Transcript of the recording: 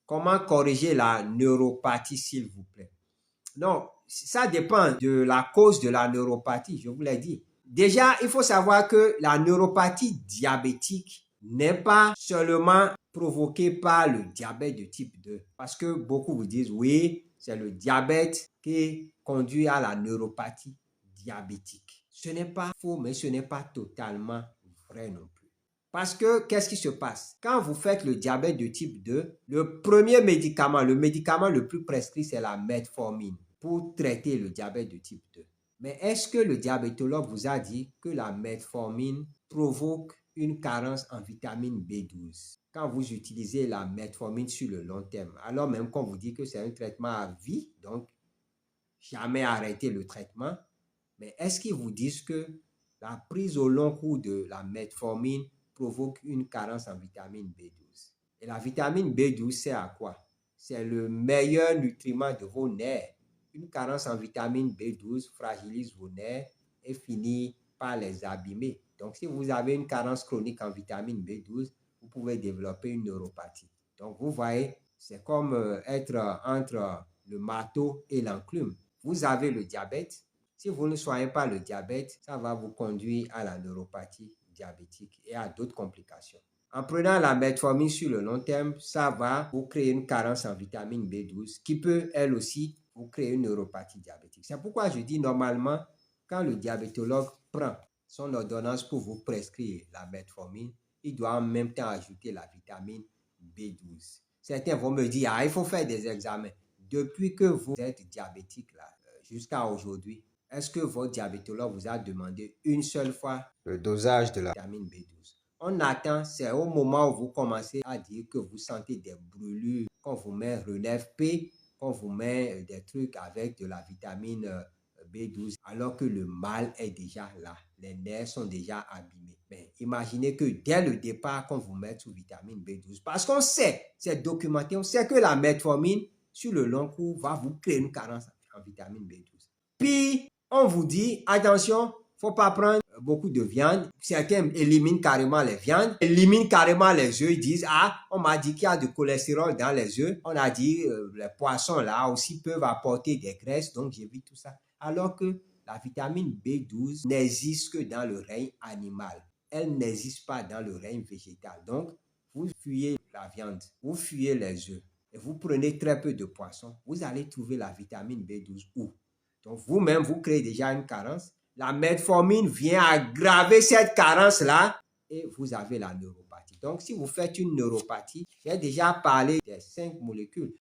Comment corriger la neuropathie, s'il vous plaît? Non, ça dépend de la cause de la neuropathie, je vous l'ai dit. Déjà, il faut savoir que la neuropathie diabétique n'est pas seulement provoquée par le diabète de type 2. Parce que beaucoup vous disent, oui, c'est le diabète qui conduit à la neuropathie diabétique. Ce n'est pas faux, mais ce n'est pas totalement vrai non plus. Parce que, qu'est-ce qui se passe? Quand vous faites le diabète de type 2, le premier médicament, le médicament le plus prescrit, c'est la metformine pour traiter le diabète de type 2. Mais est-ce que le diabétologue vous a dit que la metformine provoque une carence en vitamine B12 quand vous utilisez la metformine sur le long terme? Alors même qu'on vous dit que c'est un traitement à vie, donc jamais arrêter le traitement. Mais est-ce qu'ils vous disent que la prise au long cours de la metformine provoque une carence en vitamine B12? Et la vitamine B12, c'est à quoi? C'est le meilleur nutriment de vos nerfs. Une carence en vitamine B12 fragilise vos nerfs et finit par les abîmer. Donc, si vous avez une carence chronique en vitamine B12, vous pouvez développer une neuropathie. Donc, vous voyez, c'est comme être entre le marteau et l'enclume. Vous avez le diabète. Si vous ne soignez pas le diabète, ça va vous conduire à la neuropathie diabétique et à d'autres complications. En prenant la metformine sur le long terme, ça va vous créer une carence en vitamine B12 qui peut, elle aussi, vous créer une neuropathie diabétique. C'est pourquoi je dis normalement, quand le diabétologue prend son ordonnance pour vous prescrire la metformine, il doit en même temps ajouter la vitamine B12. Certains vont me dire, il faut faire des examens. Depuis que vous êtes diabétique là, jusqu'à aujourd'hui, est-ce que votre diabétologue vous a demandé une seule fois le dosage de la vitamine B12? On attend, c'est au moment où vous commencez à dire que vous sentez des brûlures, qu'on vous met Relève-P, qu'on vous met des trucs avec de la vitamine B12, alors que le mal est déjà là. Les nerfs sont déjà abîmés. Mais imaginez que dès le départ, qu'on vous mette sous vitamine B12, parce qu'on sait, c'est documenté, on sait que la metformine, sur le long cours, va vous créer une carence en vitamine B12. Puis, on vous dit, attention, il ne faut pas prendre beaucoup de viande. Certains éliminent carrément les viandes, éliminent carrément les œufs. Ils disent, on m'a dit qu'il y a du cholestérol dans les œufs. On a dit, les poissons là aussi peuvent apporter des graisses, donc j'évite tout ça. Alors que la vitamine B12 n'existe que dans le règne animal. Elle n'existe pas dans le règne végétal. Donc, vous fuyez la viande, vous fuyez les œufs et vous prenez très peu de poissons, vous allez trouver la vitamine B12 où? Donc, vous-même, vous créez déjà une carence. La metformine vient aggraver cette carence-là et vous avez la neuropathie. Donc, si vous faites une neuropathie, j'ai déjà parlé des 5 molécules.